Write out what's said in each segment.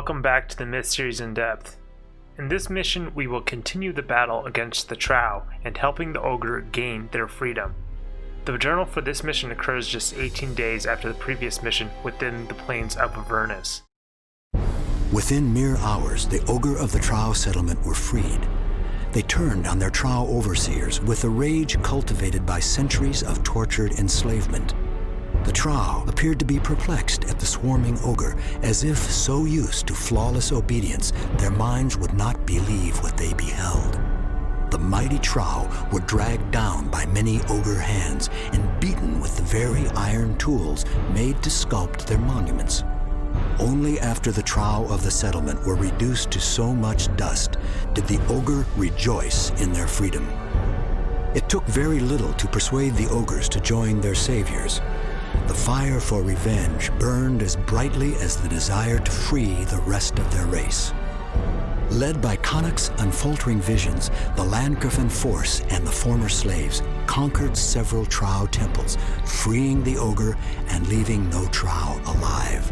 Welcome back to the Myth Series in Depth. In this mission, we will continue the battle against the Trow and helping the Ogre gain their freedom. The journal for this mission occurs just 18 days after the previous mission within the plains of Avernus. Within mere hours, the Ogre of the Trow settlement were freed. They turned on their Trow overseers with a rage cultivated by centuries of tortured enslavement. The Trow appeared to be perplexed at the swarming Ogre, as if so used to flawless obedience, their minds would not believe what they beheld. The mighty Trow were dragged down by many Ogre hands and beaten with the very iron tools made to sculpt their monuments. Only after the Trow of the settlement were reduced to so much dust did the Ogre rejoice in their freedom. It took very little to persuade the Ogres to join their saviors. The fire for revenge burned as brightly as the desire to free the rest of their race. Led by Connacht's unfaltering visions, the Landgriffin force and the former slaves conquered several Trow temples, freeing the Ogre and leaving no Trow alive.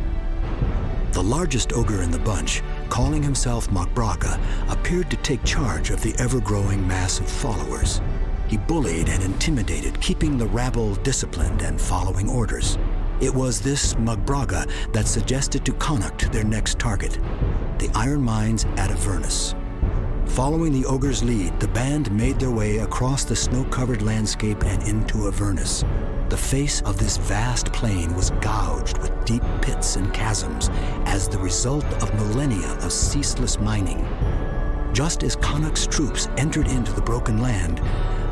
The largest Ogre in the bunch, calling himself Magbraga, appeared to take charge of the ever-growing mass of followers. He bullied and intimidated, keeping the rabble disciplined and following orders. It was this Magbraga that suggested to Connacht their next target, the iron mines at Avernus. Following the Ogre's lead, the band made their way across the snow-covered landscape and into Avernus. The face of this vast plain was gouged with deep pits and chasms as the result of millennia of ceaseless mining. Just as Connacht's troops entered into the broken land,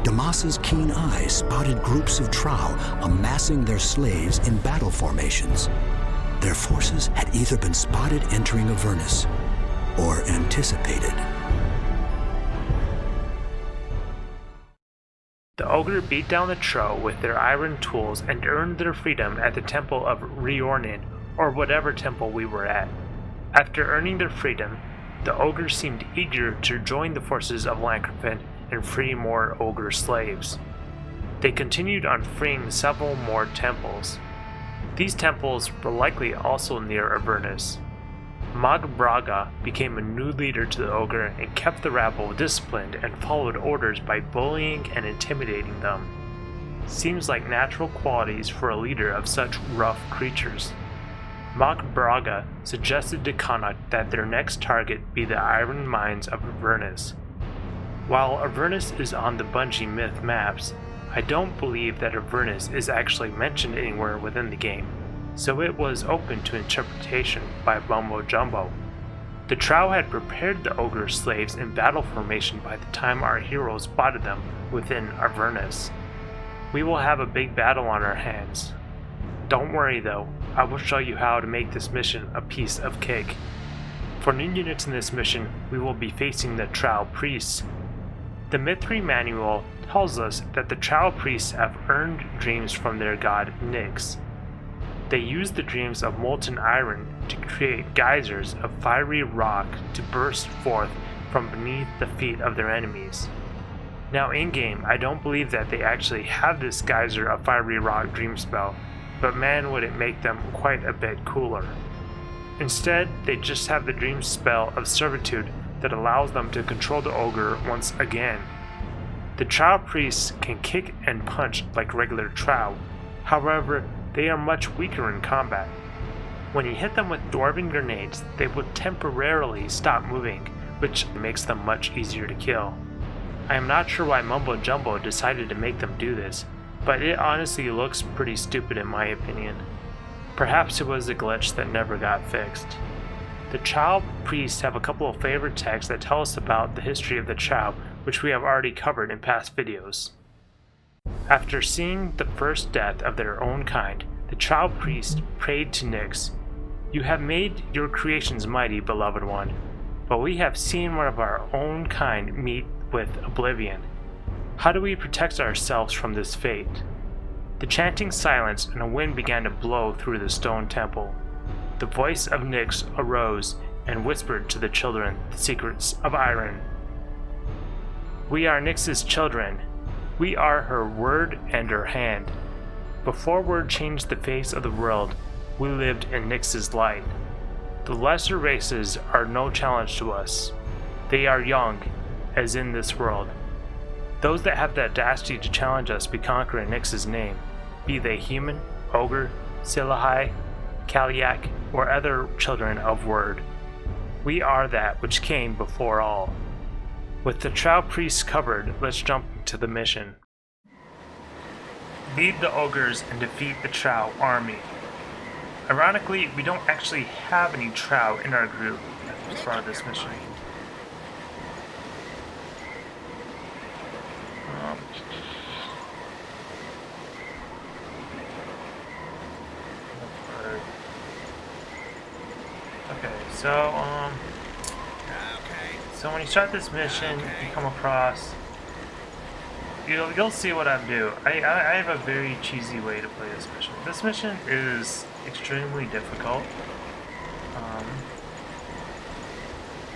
Damas's keen eyes spotted groups of Trow amassing their slaves in battle formations. Their forces had either been spotted entering Avernus or anticipated. The Ogre beat down the Trow with their iron tools and earned their freedom at the Temple of Riornin, or whatever temple we were at. After earning their freedom, the Ogre seemed eager to join the forces of Landgriffin and free more Ogre slaves. They continued on freeing several more temples. These temples were likely also near Avernus. Magbraga became a new leader to the Ogre and kept the rabble disciplined and followed orders by bullying and intimidating them. Seems like natural qualities for a leader of such rough creatures. Magbraga suggested to Connacht that their next target be the iron mines of Avernus. While Avernus is on the Bungie myth maps, I don't believe that Avernus is actually mentioned anywhere within the game, so it was open to interpretation by MumboJumbo. The Trow had prepared the Ogre slaves in battle formation by the time our heroes spotted them within Avernus. We will have a big battle on our hands. Don't worry though, I will show you how to make this mission a piece of cake. For new units in this mission, we will be facing the Trow priests. The Myth 3 manual tells us that the Trow priests have earned dreams from their god Nyx. They use the dreams of molten iron to create geysers of fiery rock to burst forth from beneath the feet of their enemies. Now in-game, I don't believe that they actually have this geyser of fiery rock dream spell, but man would it make them quite a bit cooler. Instead, they just have the dream spell of servitude that allows them to control the Ogre once again. The Trow priests can kick and punch like regular Trow, however, they are much weaker in combat. When you hit them with dwarven grenades, they will temporarily stop moving, which makes them much easier to kill. I am not sure why MumboJumbo decided to make them do this, but it honestly looks pretty stupid in my opinion. Perhaps it was a glitch that never got fixed. The Trow priests have a couple of favorite texts that tell us about the history of the Trow, which we have already covered in past videos. After seeing the first death of their own kind, the Trow priest prayed to Nyx, "You have made your creations mighty, beloved one, but we have seen one of our own kind meet with oblivion. How do we protect ourselves from this fate?" The chanting silenced and a wind began to blow through the stone temple. The voice of Nyx arose and whispered to the children the secrets of iron. "We are Nyx's children. We are her word and her hand. Before word changed the face of the world, we lived in Nyx's light. The lesser races are no challenge to us. They are young, as in this world. Those that have the audacity to challenge us be conquering Nyx's name, be they human, ogre, Silahai, Kaliak, or other children of Word. We are that which came before all. With the Trow priests covered, let's jump into the mission. Lead the ogres and defeat the Trow army. Ironically, we don't actually have any Trow in our group as part of this mission. Okay, so when you start this mission, you come across. You'll see what I do. I have a very cheesy way to play this mission. This mission is extremely difficult.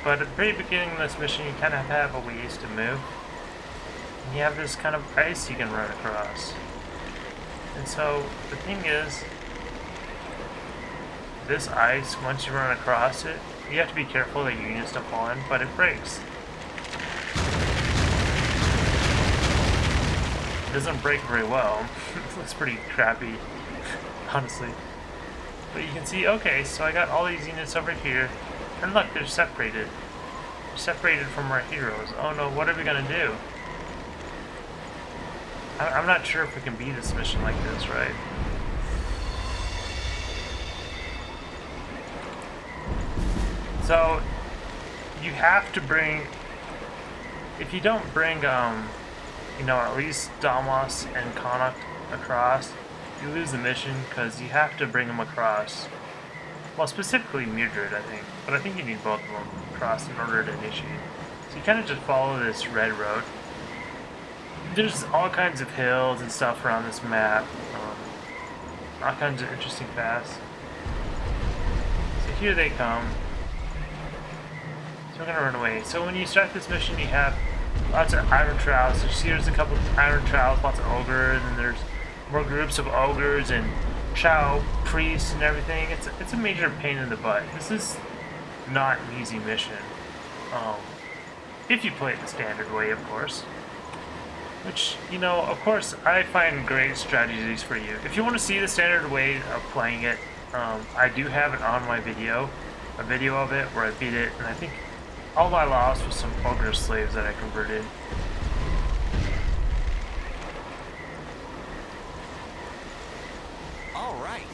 But at the very beginning of this mission, you kind of have a ways to move. And you have this kind of ice you can run across. And so the thing is, this ice, once you run across it, you have to be careful that your units don't fall in, but it breaks. It doesn't break very well. It looks pretty crappy, honestly. But you can see, okay, so I got all these units over here, and look, they're separated. They're separated from our heroes. Oh no, what are we gonna do? I'm not sure if we can beat this mission like this, right? So, you have to bring, if you don't bring, you know, at least Damos and Connacht across, you lose the mission because you have to bring them across. Well, specifically Mildred, I think, but I think you need both of them across in order to initiate. So you kind of just follow this red road. There's all kinds of hills and stuff around this map, all kinds of interesting paths. So here they come. So we're gonna run away. So when you start this mission, you have lots of iron trowels. So you see there's a couple of iron trowels, lots of ogres, and there's more groups of ogres and Chow priests and everything. It's a major pain in the butt. This is not an easy mission. If you play it the standard way, of course. Which, you know, of course, I find great strategies for you. If you want to see the standard way of playing it, I do have it on my video. A video of it where I beat it, and I think all I lost was some ogre slaves that I converted. All right.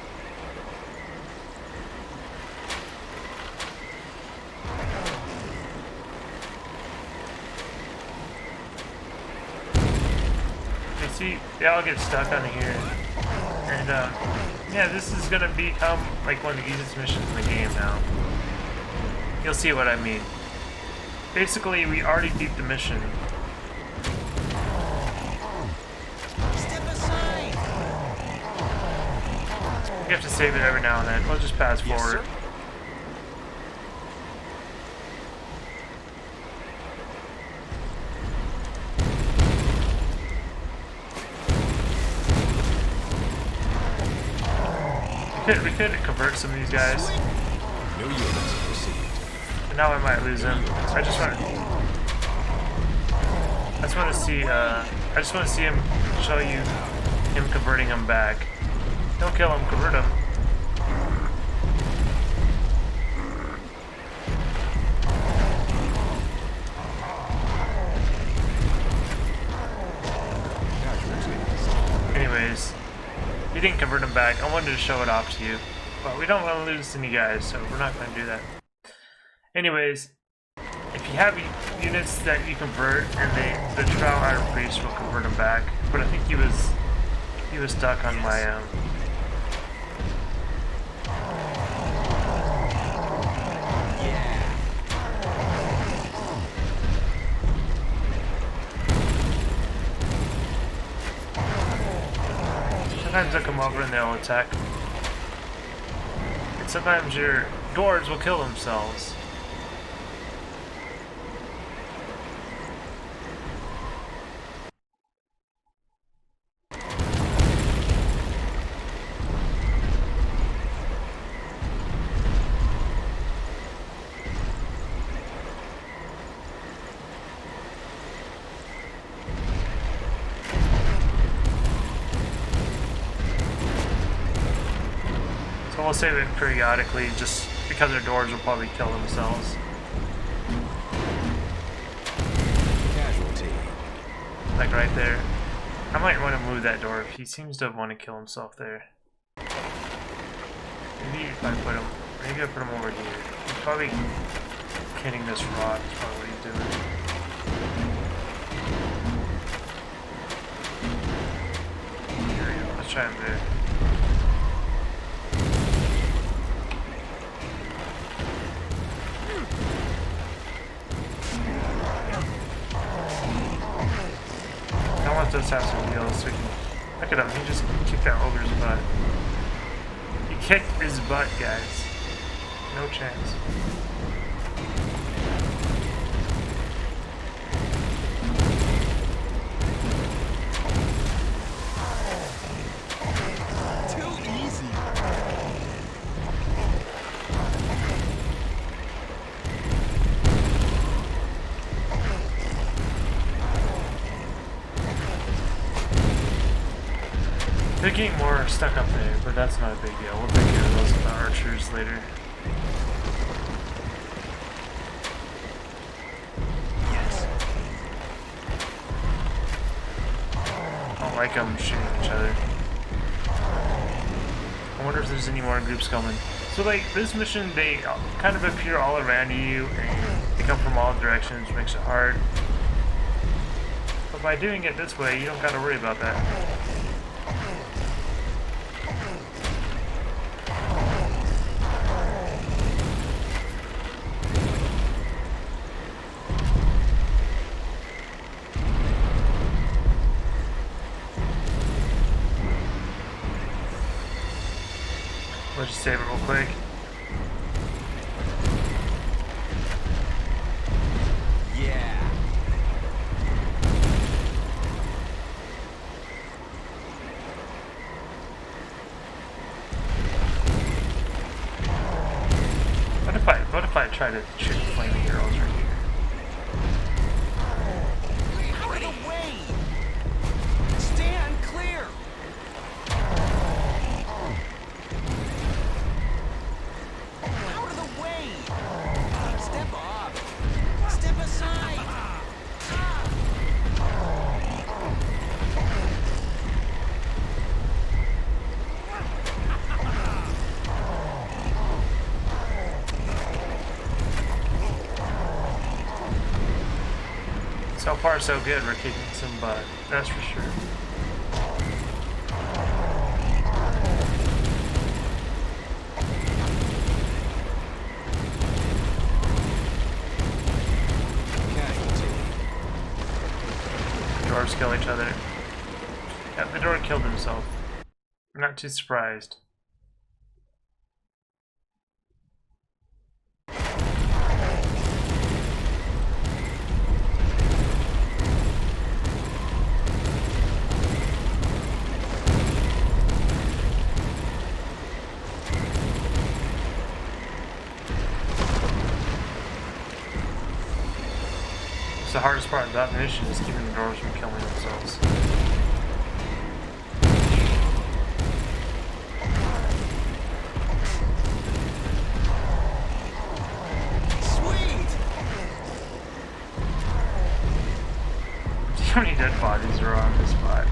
You see, they all get stuck on here, and yeah, this is gonna become like one of the easiest missions in the game now. You'll see what I mean. Basically, we already beat the mission. Step aside. You have to save it every now and then. We'll just pass forward. Sir. We could convert some of these guys. No units received. But now I might lose him. I just want to see. I just want to see him. Show you him converting him back. Don't kill him. Convert him. Anyways, he didn't convert him back. I wanted to show it off to you, but we don't want to lose any guys, so we're not going to do that. Anyways, if you have units that you convert, and the Trow Iron Priest will convert him back, but I think he was stuck on my Sometimes they'll come over and they'll attack. And sometimes your dwarves will kill themselves. we'll save it periodically, just because our doors will probably kill themselves. Casualty. Like right there. I might want to move that door. He seems to want to kill himself there. Maybe if I put him, maybe I put him over here. He's probably hitting this rock. That's probably what he's doing. There we go. Let's try him there. Does have some heals, so we can look at him. He just kicked that ogre's butt. He kicked his butt, guys. No chance. Too easy. They're getting more stuck up there, but that's not a big deal. We'll take care of those with the archers later. Yes. I don't like them shooting each other. I wonder if there's any more groups coming. So like, this mission, they kind of appear all around you, and they come from all directions, which makes it hard. But by doing it this way, you don't gotta worry about that. Let's just save it real quick. Yeah. What if I try to shoot flaming arrows right here? Out of the way. Stand clear. Out of the way. Step up. Step aside. So far so good, we're kicking some butt, that's for sure. Dwarves kill each other. Yep, the dwarf killed himself. I'm not too surprised. The hardest part of that mission is keeping the dwarves from killing themselves. Sweet. How many dead bodies are on this spot?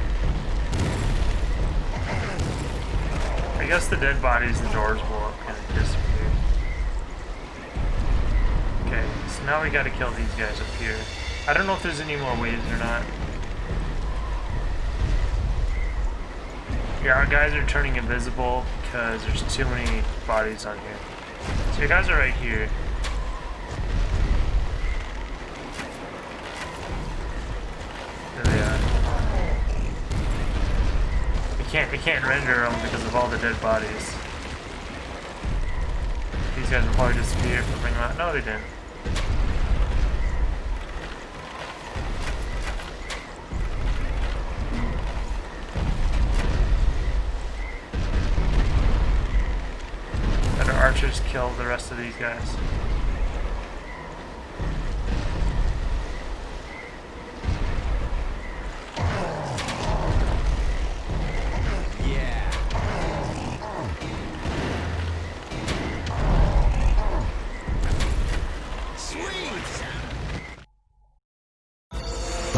I guess the dead bodies, the doors will kind of disappear. Okay, so now we gotta kill these guys up here. I don't know if there's any more waves or not. Yeah, our guys are turning invisible because there's too many bodies on here. So your guys are right here. There they are. We can't render them because of all the dead bodies. These guys will probably disappear if we bring them out. No, they didn't. Let our archers kill the rest of these guys.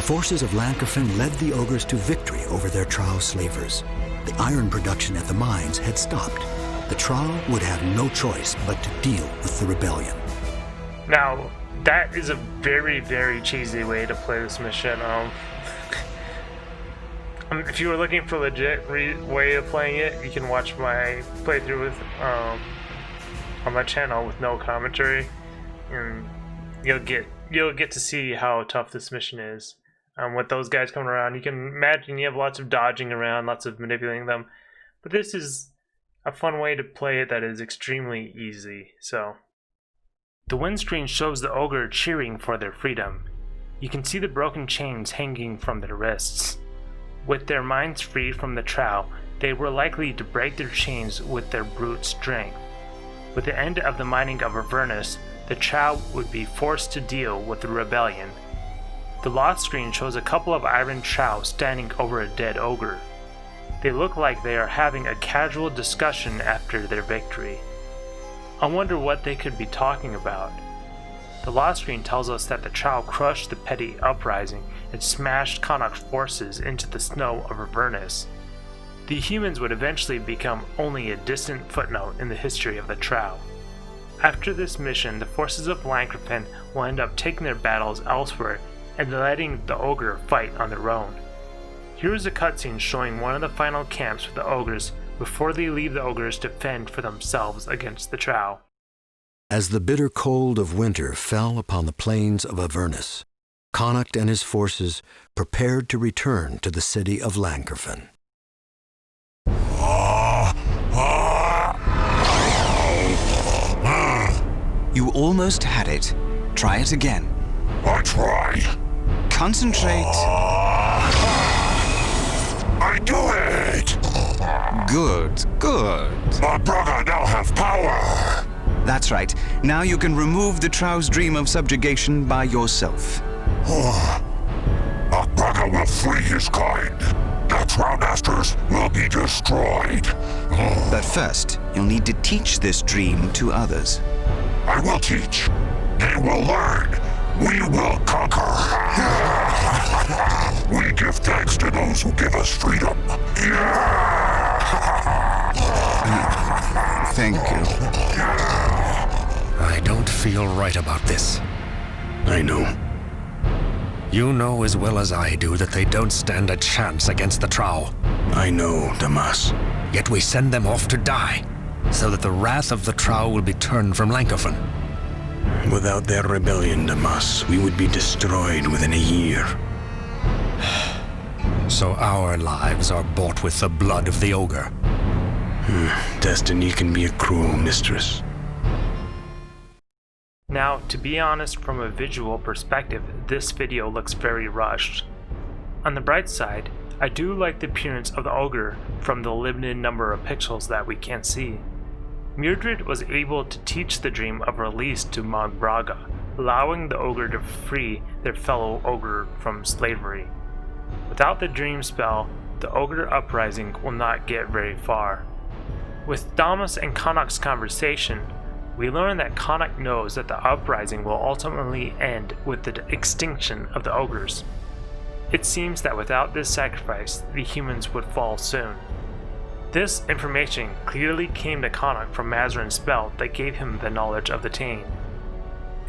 forces of Lankerfen led the ogres to victory over their Trow slavers. The iron production at the mines had stopped. The Trow would have no choice but to deal with the rebellion. Now, that is a very, very cheesy way to play this mission. If you were looking for a legit way of playing it, you can watch my playthrough with on my channel with no commentary, and you'll get to see how tough this mission is. With those guys coming around, you can imagine you have lots of dodging around, lots of manipulating them, but this is a fun way to play it that is extremely easy. So, the windscreen shows the ogre cheering for their freedom. You can see the broken chains hanging from their wrists. With their minds free from the Trow, they were likely to break their chains with their brute strength. With the end of the mining of Avernus, the Trow would be forced to deal with the rebellion. The lost screen shows a couple of iron Trow standing over a dead ogre. They look like they are having a casual discussion after their victory. I wonder what they could be talking about. The lost screen tells us that the Trow crushed the petty uprising and smashed Connacht's forces into the snow of Avernus. The humans would eventually become only a distant footnote in the history of the Trow. After this mission, the forces of Lankerfen will end up taking their battles elsewhere and letting the ogre fight on their own. Here is a cutscene showing one of the final camps for the ogres before they leave the ogres to fend for themselves against the Trow. As the bitter cold of winter fell upon the plains of Avernus, Connacht and his forces prepared to return to the city of Lankerfen. You almost had it. Try it again. I try. Concentrate. I do it! Good, good. My brother now have power! That's right. Now you can remove the Trow's dream of subjugation by yourself. My brother will free his kind. The Trow Masters will be destroyed. But first, you'll need to teach this dream to others. I will teach. They will learn. We will conquer. We give thanks to those who give us freedom. Thank you. I don't feel right about this. I know. You know as well as I do that they don't stand a chance against the Trow. I know, Damas. Yet we send them off to die, so that the wrath of the Trow will be turned from Lankerfen. Without their rebellion, Damas, we would be destroyed within a year. So our lives are bought with the blood of the ogre. Destiny can be a cruel mistress. Now, to be honest, from a visual perspective, this video looks very rushed. On the bright side, I do like the appearance of the ogre from the limited number of pixels that we can see. Mildred was able to teach the dream of release to Mog Braga, allowing the ogre to free their fellow ogre from slavery. Without the dream spell, the ogre uprising will not get very far. With Damas and Connacht's conversation, we learn that Connacht knows that the uprising will ultimately end with the extinction of the ogres. It seems that without this sacrifice, the humans would fall soon. This information clearly came to Connacht from Mazarin's spell that gave him the knowledge of the Tain.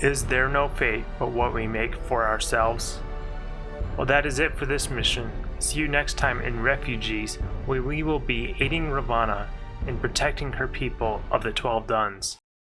Is there no fate but what we make for ourselves? Well, that is it for this mission. See you next time in Refugees, where we will be aiding Ravana in protecting her people of the 12 Duns.